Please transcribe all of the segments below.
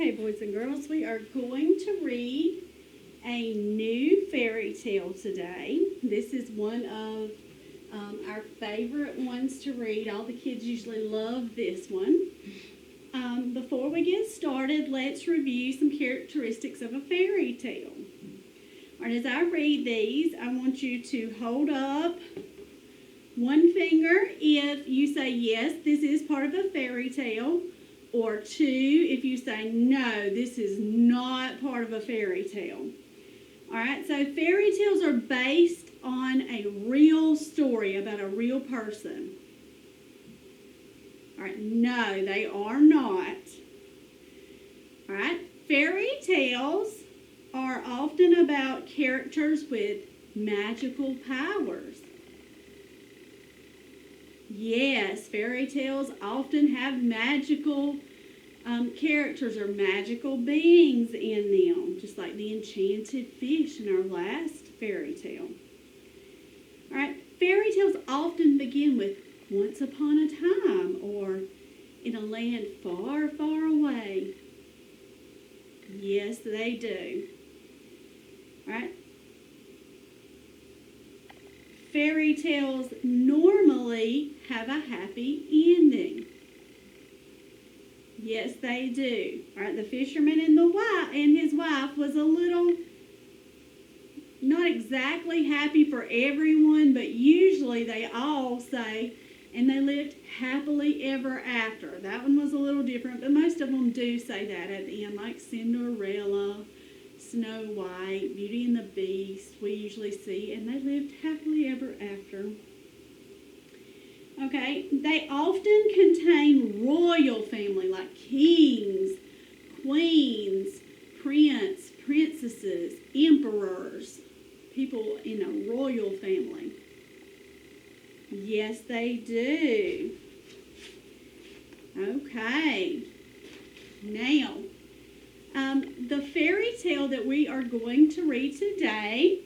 Okay, boys and girls, we are going to read a new fairy tale today. This is one of our favorite ones to read. All the kids usually love this one. Before we get started, let's review some characteristics of a fairy tale. All right, as I read these, I want you to hold up one finger if you say, yes, this is part of a fairy tale, or two if you say, no, this is not part of a fairy tale. All right, so fairy tales are based on a real story about a real person. All right, no, they are not. All right, fairy tales are often about characters with magical powers. Yes, fairy tales often have magical characters or magical beings in them, just like the enchanted fish in our last fairy tale. All right, fairy tales often begin with once upon a time or in a land far, far away. Yes, they do. All right. Fairy tales normally have a happy ending. Yes, they do. All right, the fisherman and his wife was a little not exactly happy for everyone, but usually they all say, and they lived happily ever after. That one was a little different, but most of them do say that at the end, like Cinderella, Snow White, Beauty and the Beast, we usually see, and they lived happily ever after. Okay, they often contain royal family, like kings, queens, princesses, emperors, people in a royal family. Yes, they do. Okay, now, the fairy tale that we are going to read today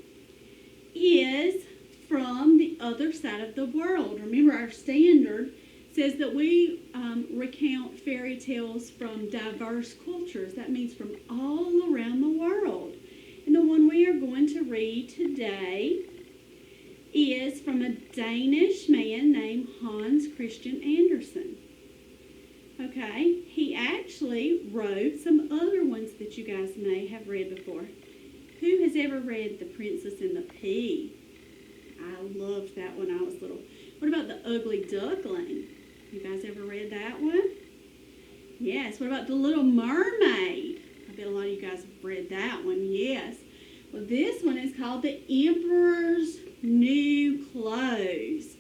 is from the other side of the world. Remember, our standard says that we recount fairy tales from diverse cultures. That means from all around the world. And the one we are going to read today is from a Danish man named Hans Christian Andersen. Okay, he actually wrote some other ones that you guys may have read before. Who has ever read The Princess and the Pea? I loved that when I was little. What about The Ugly Duckling? You guys ever read that one? Yes. What about The Little Mermaid? I bet a lot of you guys have read that one. Yes. Well, this one is called The Emperor's New Clothes.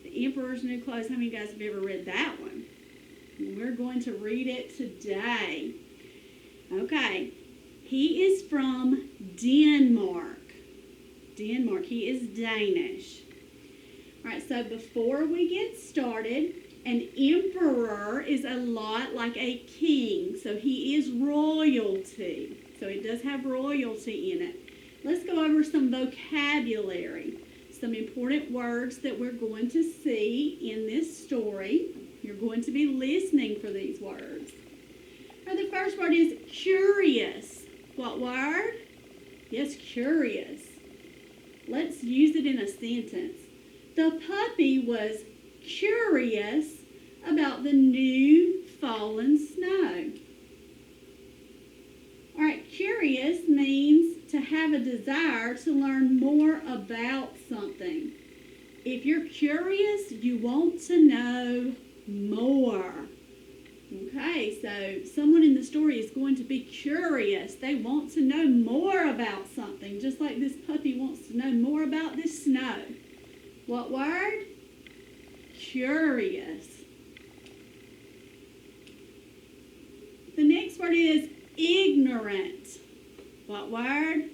The Emperor's New Clothes. How many of you guys have ever read that one? We're going to read it today. Okay. He is from Denmark. He is Danish. All right, so before we get started, an emperor is a lot like a king. So he is royalty. So it does have royalty in it. Let's go over some vocabulary, some important words that we're going to see in this story. You're going to be listening for these words. Now, the first word is curious. What word? Yes, curious. Let's use it in a sentence. The puppy was curious about the new fallen snow. All right, curious means to have a desire to learn more about something. If you're curious, you want to know more. Okay, so someone in the story is going to be curious. They want to know more about something, just like this puppy wants to know more about this snow. What word? Curious. The next word is ignorant. What word?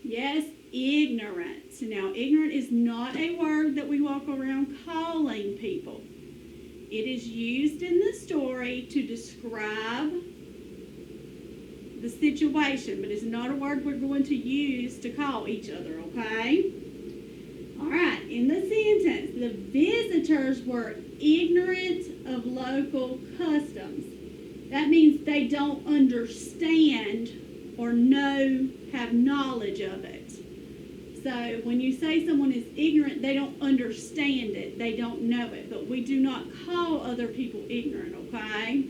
Yes, ignorant. Now, ignorant is not a word that we walk around calling people. It is used in the story to describe the situation, but it's not a word we're going to use to call each other, okay? All right, in the sentence, the visitors were ignorant of local customs. That means they don't understand or have knowledge of it. So when you say someone is ignorant, they don't understand it. They don't know it. But we do not call other people ignorant, okay?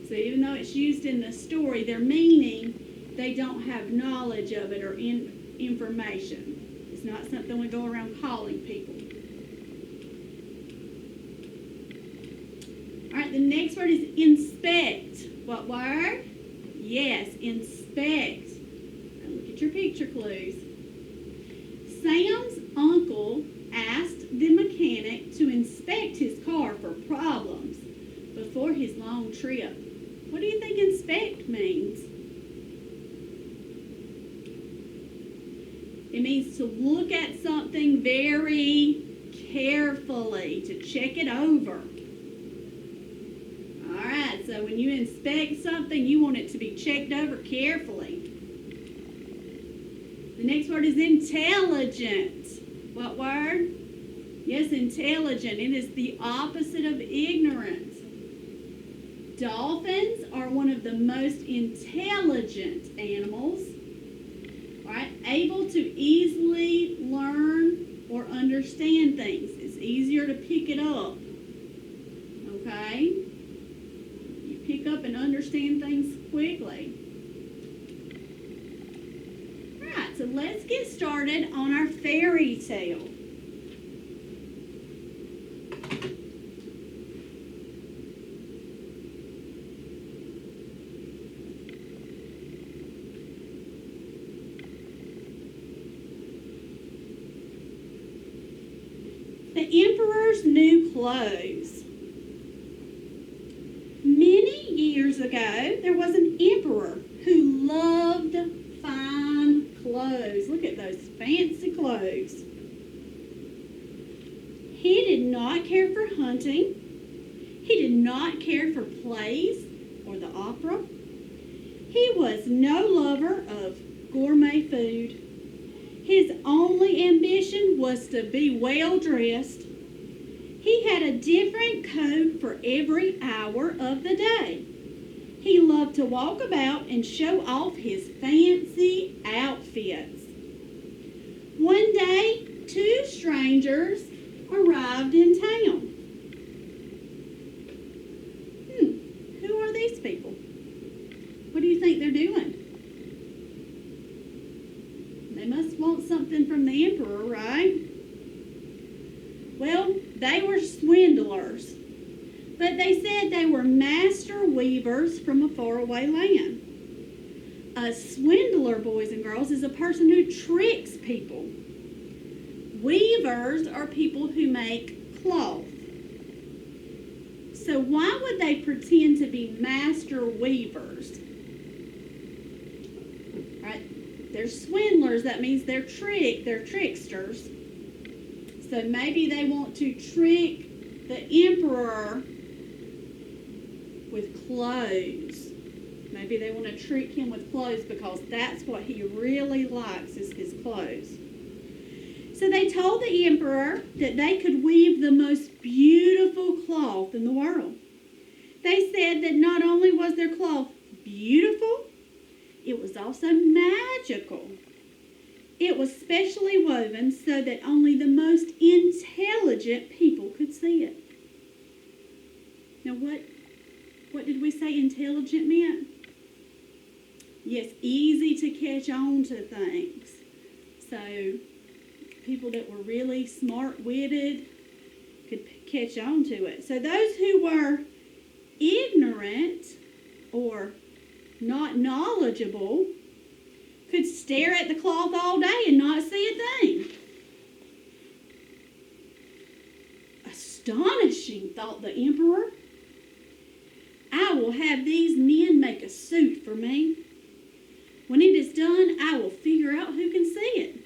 So even though it's used in the story, their meaning, they don't have knowledge of it or information. It's not something we go around calling people. All right, the next word is inspect. What word? Yes, inspect. Now look at your picture clues. Sam's uncle asked the mechanic to inspect his car for problems before his long trip. What do you think inspect means? It means to look at something very carefully, to check it over. All right, so when you inspect something, you want it to be checked over carefully. The next word is intelligent. What word? Yes, intelligent. It is the opposite of ignorant. Dolphins are one of the most intelligent animals, right? Able to easily learn or understand things. It's easier to pick it up, okay? You pick up and understand things quickly. All right, so let's get started on our fairy tale. The emperor's new clothes. Many years ago, there was an emperor who loved fine clothes. Look at those fancy clothes. He did not care for hunting. He did not care for plays or the opera. He was no lover of gourmet food. His only ambition was to be well dressed. He had a different coat for every hour of the day. He loved to walk about and show off his fancy outfits. One day, two strangers arrived in town. Who are these people? What do you think they're doing? They must want something from the emperor, right? Well, they were swindlers, but they said they were master weavers from a faraway land. A swindler, boys and girls, is a person who tricks people. Weavers are people who make cloth. So why would they pretend to be master weavers? They're swindlers. That means they're tricksters. So maybe they want to trick the emperor with clothes. Maybe they want to trick him with clothes because that's what he really likes is his clothes. So they told the emperor that they could weave the most beautiful cloth in the world. They said that not only was their cloth beautiful, it was also magical. It was specially woven so that only the most intelligent people could see it. Now what did we say intelligent meant? Yes, easy to catch on to things. So people that were really smart-witted could catch on to it. So those who were ignorant or not knowledgeable could stare at the cloth all day and not see a thing. Astonishing, thought the emperor. I will have these men make a suit for me. When it is done, I will figure out who can see it.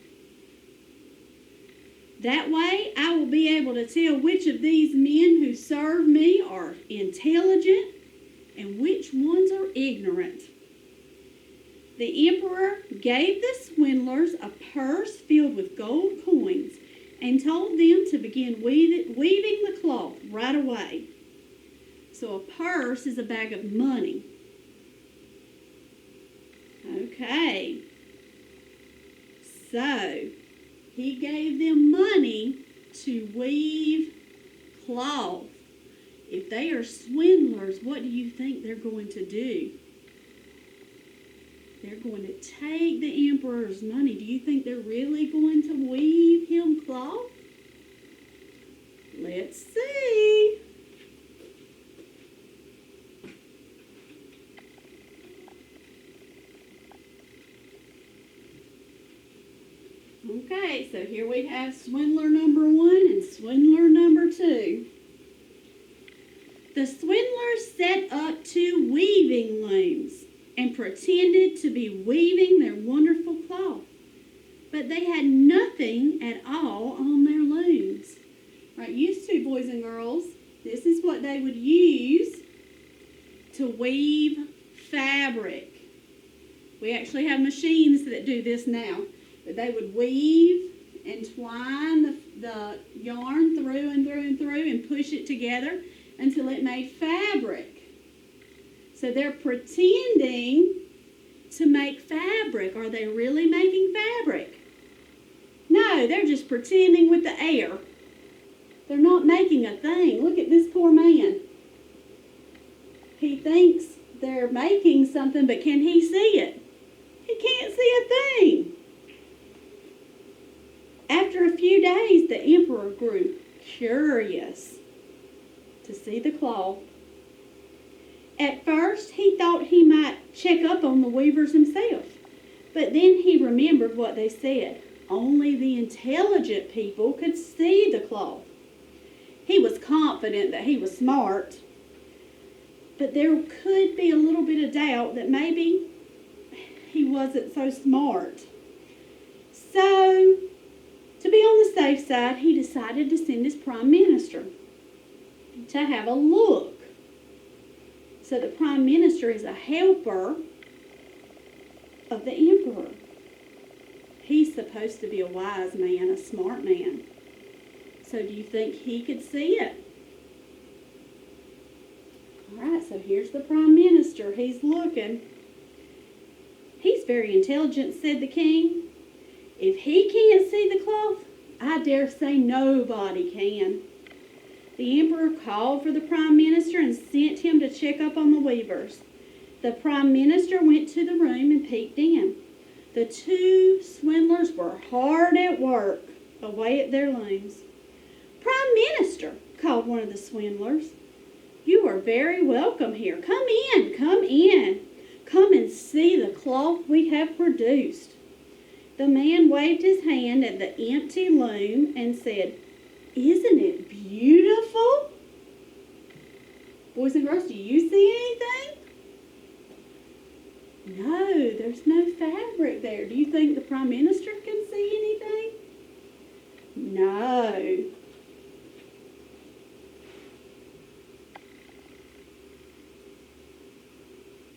That way, I will be able to tell which of these men who serve me are intelligent and which ones are ignorant. The emperor gave the swindlers a purse filled with gold coins and told them to begin weaving the cloth right away. So a purse is a bag of money. Okay. So, he gave them money to weave cloth. If they are swindlers, what do you think they're going to do? They're going to take the emperor's money. Do you think they're really going to weave him cloth? Let's see. Okay, so here we have swindler number 1 and swindler number 2. The swindlers set up 2 weaving looms and pretended to be weaving their wonderful cloth, but they had nothing at all on their looms. Right, used to, boys and girls, this is what they would use to weave fabric. We actually have machines that do this now. But they would weave and twine the yarn through and through and through and push it together until it made fabric. So they're pretending to make fabric. Are they really making fabric? No, they're just pretending with the air. They're not making a thing. Look at this poor man. He thinks they're making something, but can he see it? He can't see a thing. After a few days, the emperor grew curious to see the cloth. At first, he thought he might check up on the weavers himself, but then he remembered what they said. Only the intelligent people could see the cloth. He was confident that he was smart, but there could be a little bit of doubt that maybe he wasn't so smart. So, to be on the safe side, he decided to send his prime minister to have a look. So the prime minister is a helper of the emperor. He's supposed to be a wise man, a smart man. So do you think he could see it? All right, so here's the prime minister. He's looking. He's very intelligent, said the king. If he can't see the cloth, I dare say nobody can. The emperor called for the prime minister and sent him to check up on the weavers. The prime minister went to the room and peeked in. The 2 swindlers were hard at work, away at their looms. "Prime Minister," called one of the swindlers, "you are very welcome here. Come in, come in. Come and see the cloth we have produced." The man waved his hand at the empty loom and said, "Isn't it beautiful?" Boys and girls, do you see anything? No, there's no fabric there. Do you think the prime minister can see anything? No.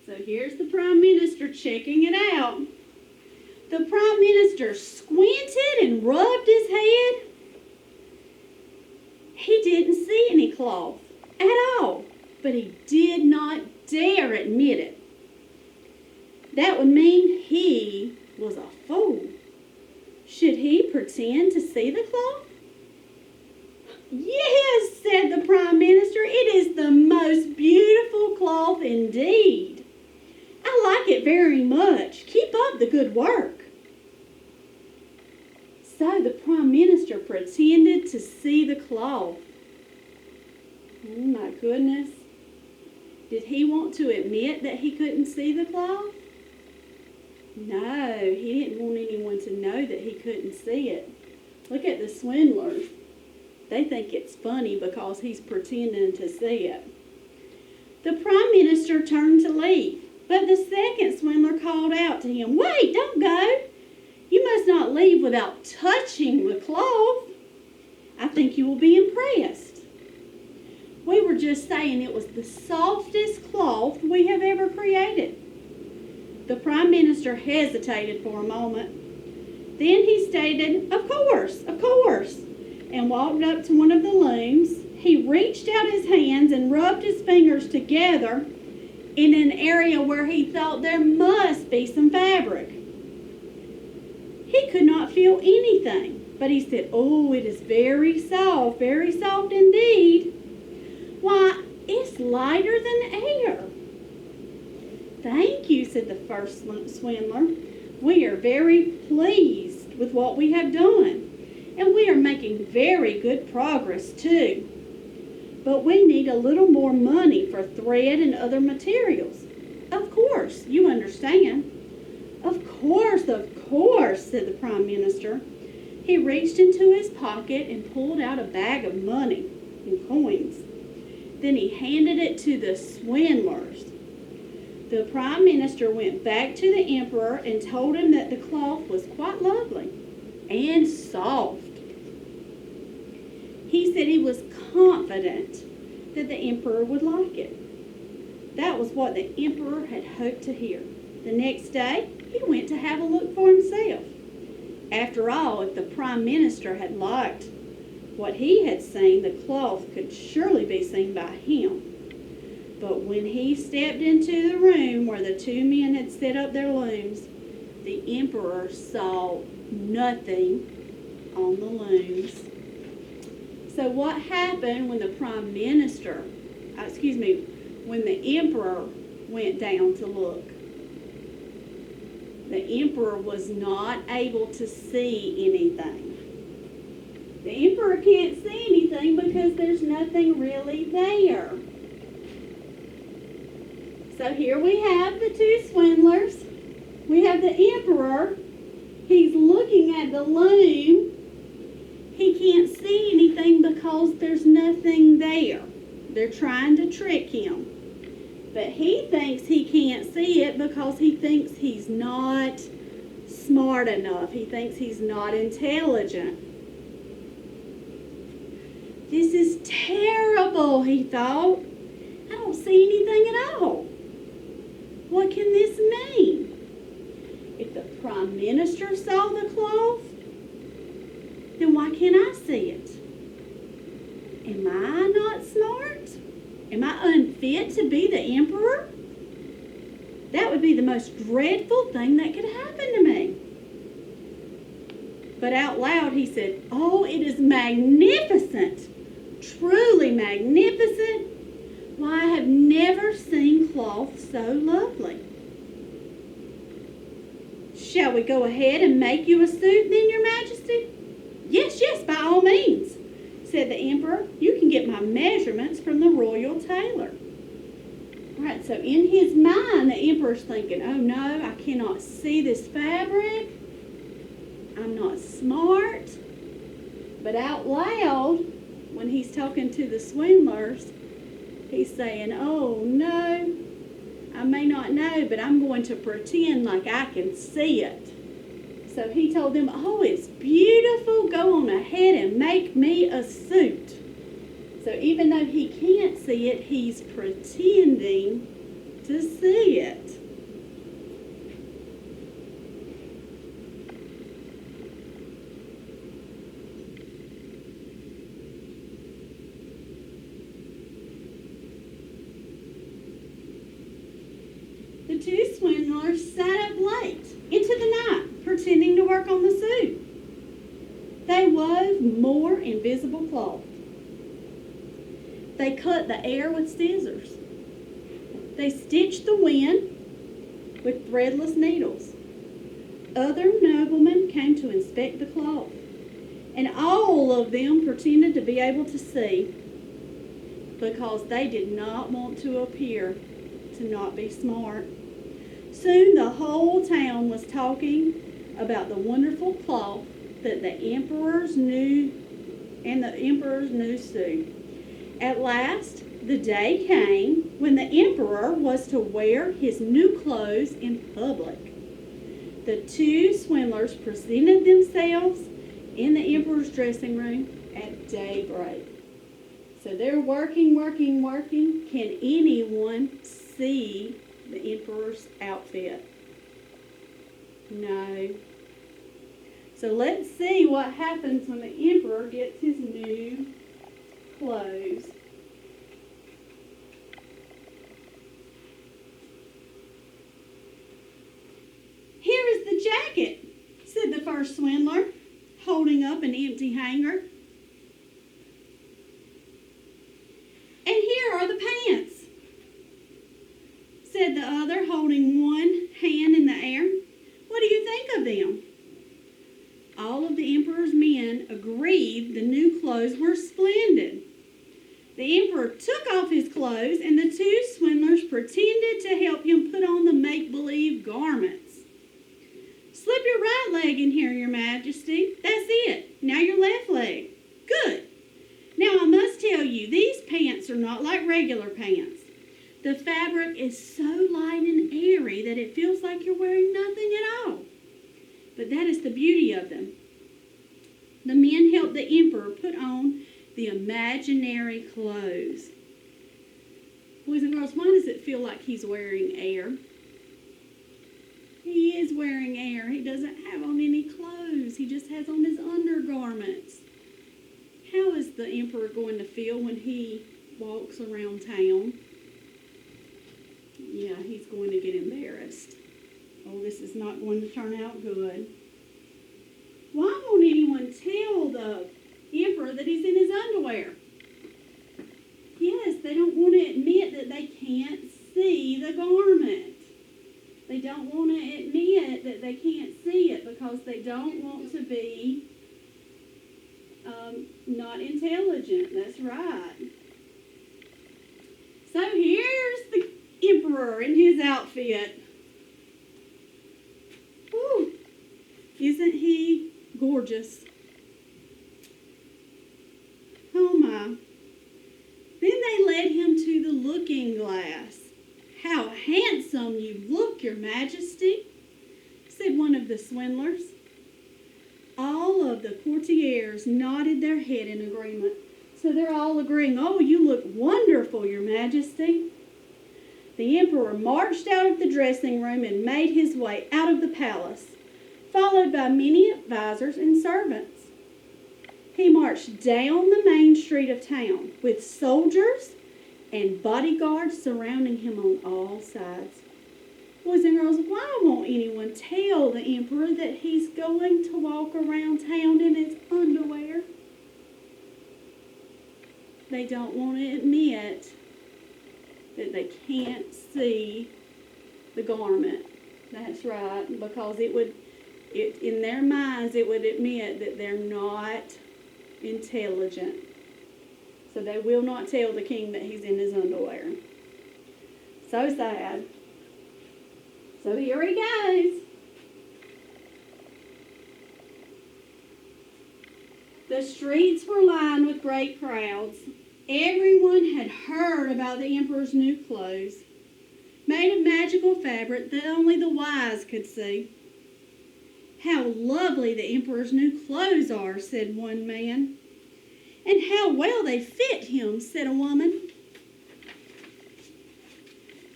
So here's the prime minister checking it out. The prime minister squinted and rubbed his head. He didn't see any cloth at all, but he did not dare admit it. That would mean he was a fool. Should he pretend to see the cloth? "Yes," said the prime minister, "it is the most beautiful cloth indeed. I like it very much. Keep up the good work." So the prime minister pretended to see the cloth. Oh my goodness. Did he want to admit that he couldn't see the cloth? No, he didn't want anyone to know that he couldn't see it. Look at the swindlers. They think it's funny because he's pretending to see it. The prime minister turned to leave, but the second swindler called out to him, "Wait, don't go. You must not leave without touching the cloth. I think you will be impressed. We were just saying it was the softest cloth we have ever created." The prime minister hesitated for a moment. Then he stated, of course, and walked up to one of the looms. He reached out his hands and rubbed his fingers together, in an area where he thought there must be some fabric. He could not feel anything, but he said, "Oh, it is very soft indeed. Why, it's lighter than air." "Thank you," said the first swindler. "We are very pleased with what we have done, and we are making very good progress too. But we need a little more money for thread and other materials. Of course, you understand." Of course, said the Prime Minister. He reached into his pocket and pulled out a bag of money and coins. Then he handed it to the swindlers. The Prime Minister went back to the Emperor and told him that the cloth was quite lovely and soft. He said he was confident that the Emperor would like it. That was what the Emperor had hoped to hear. The next day, he went to have a look for himself. After all, if the Prime Minister had liked what he had seen, the cloth could surely be seen by him. But when he stepped into the room where the two men had set up their looms, the Emperor saw nothing on the looms. So what happened when the Prime Minister, when the Emperor went down to look? The Emperor was not able to see anything. The Emperor can't see anything because there's nothing really there. So here we have the two swindlers. We have the Emperor. He's looking at the loom. He can't see anything because there's nothing there. They're trying to trick him. But he thinks he can't see it because he thinks he's not smart enough. He thinks he's not intelligent. This is terrible, he thought. I don't see anything at all. What can this mean? If the Prime Minister saw the cloth, then why can't I see it? Am I not smart? Am I unfit to be the Emperor? That would be the most dreadful thing that could happen to me. But out loud he said, "Oh, it is magnificent, truly magnificent. Why, I have never seen cloth so lovely. Shall we go ahead and make you a suit then, Your Majesty?" Yes, by all means," said the Emperor. "You can get my measurements from the royal tailor." All right, so in his mind, the Emperor's thinking, "Oh no, I cannot see this fabric. I'm not smart." But out loud, when he's talking to the swindlers, he's saying, "Oh no, I may not know, but I'm going to pretend like I can see it." So he told them, "Oh, it's beautiful. Go on ahead and make me a suit." So even though he can't see it, he's pretending to see it. The two swindlers sat up late into the night, pretending to work on the suit. They wove more invisible cloth. They cut the air with scissors. They stitched the wind with threadless needles. Other noblemen came to inspect the cloth, and all of them pretended to be able to see because they did not want to appear to not be smart. Soon the whole town was talking about the wonderful cloth that the Emperor's new suit. At last, the day came when the Emperor was to wear his new clothes in public. The two swindlers presented themselves in the Emperor's dressing room at daybreak. So they're working. Can anyone see the Emperor's outfit? No. So let's see what happens when the Emperor gets his new clothes. first swindler holding up an empty hanger. And here are the pants, said the other, holding one hand in the air. What do you think of them? All of the emperor's men agreed the new clothes were splendid. The emperor took off his clothes, and the two swindlers pretended to help him put on the make-believe garments. Slip your right leg in here, your majesty. That's it. Now your left leg. Good. Now I must tell you, these pants are not like regular pants. The fabric is so light and airy that it feels like you're wearing nothing at all. But that is the beauty of them. The men helped the emperor put on the imaginary clothes. Boys and girls, why does it feel like he's wearing air? He is wearing air. He doesn't have on any clothes. He just has on his undergarments. How is the emperor going to feel when he walks around town? Yeah, he's going to get embarrassed. Oh, this is not going to turn out good. Why won't anyone tell the emperor that he's in his underwear? Yes, they don't want to admit that they can't see the garment. They don't want to admit that they can't see it because they don't want to be not intelligent. That's right. So here's the emperor in his outfit. Whew. Isn't he gorgeous? Oh my. Then they led him to the looking glass. How handsome you look, your majesty, said one of the swindlers. All of the courtiers nodded their head in agreement. So they're all agreeing, oh, you look wonderful, your majesty. The emperor marched out of the dressing room and made his way out of the palace, followed by many advisors and servants. He marched down the main street of town with soldiers and bodyguards surrounding him on all sides. Boys and girls, why won't anyone tell the emperor that he's going to walk around town in his underwear? They don't want to admit that they can't see the garment. That's right, because in their minds, it would admit that they're not intelligent. So they will not tell the king that he's in his underwear. So sad. So here he goes. The streets were lined with great crowds. Everyone had heard about the emperor's new clothes, made of magical fabric that only the wise could see. How lovely the emperor's new clothes are, said one man. And how well they fit him, said a woman.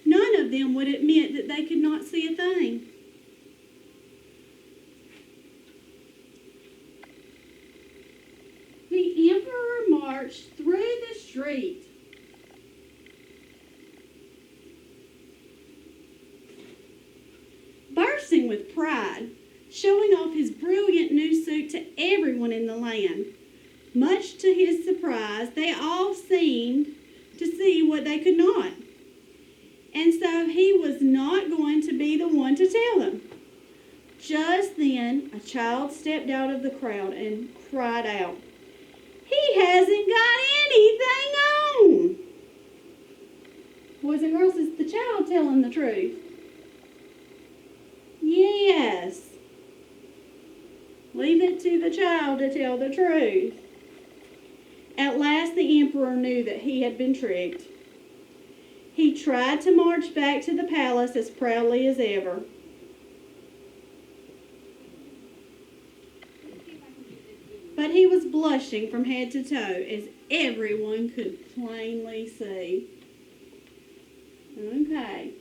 None of them would admit that they could not see a thing. The emperor marched through the street. Bursting with pride, showing off his brilliant new suit to everyone in the land. Much to his surprise, they all seemed to see what they could not. And so he was not going to be the one to tell them. Just then, a child stepped out of the crowd and cried out, "He hasn't got anything on!" Boys and girls, is the child telling the truth? Yes. Leave it to the child to tell the truth. At last the emperor knew that he had been tricked. He tried to march back to the palace as proudly as ever. But he was blushing from head to toe, as everyone could plainly see. Okay.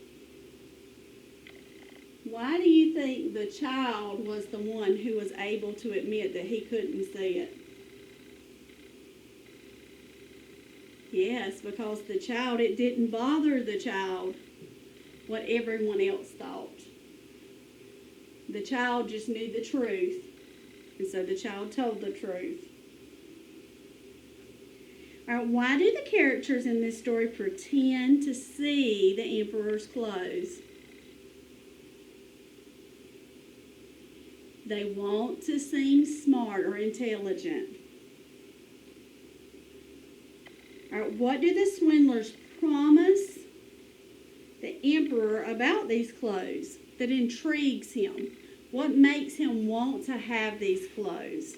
Why do you think the child was the one who was able to admit that he couldn't see it? Yes, because it didn't bother the child what everyone else thought. The child just knew the truth. And so the child told the truth. All right, why do the characters in this story pretend to see the emperor's clothes? They want to seem smart or intelligent. All right, what do the swindlers promise the emperor about these clothes that intrigues him? What makes him want to have these clothes?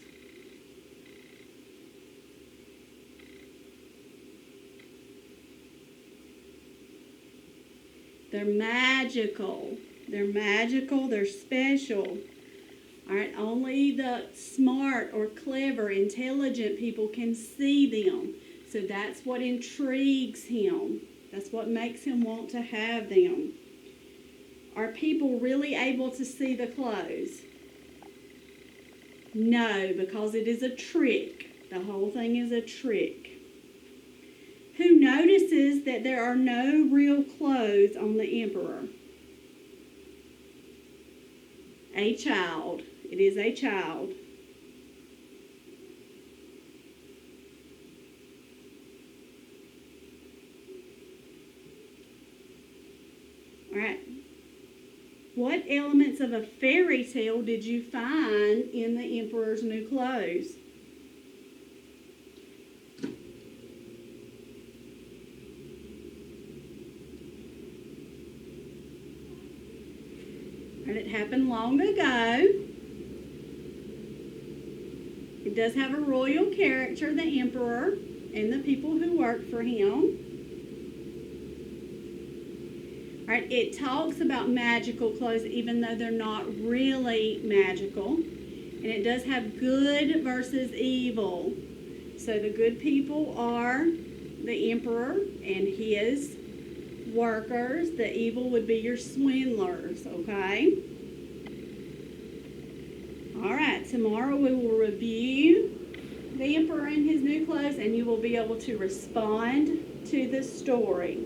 They're magical. They're magical. They're special. All right, only the smart or clever, intelligent people can see them. So that's what intrigues him. That's what makes him want to have them. Are people really able to see the clothes? No, because it is a trick. The whole thing is a trick. Who notices that there are no real clothes on the emperor? A child. It is a child. All right. What elements of a fairy tale did you find in the emperor's new clothes? And it happened long ago. It does have a royal character, the emperor, and the people who work for him. All right, it talks about magical clothes even though they're not really magical. And it does have good versus evil. So the good people are the emperor and his workers. The evil would be your swindlers, okay? All right, tomorrow we will review the emperor in his new clothes and you will be able to respond to the story.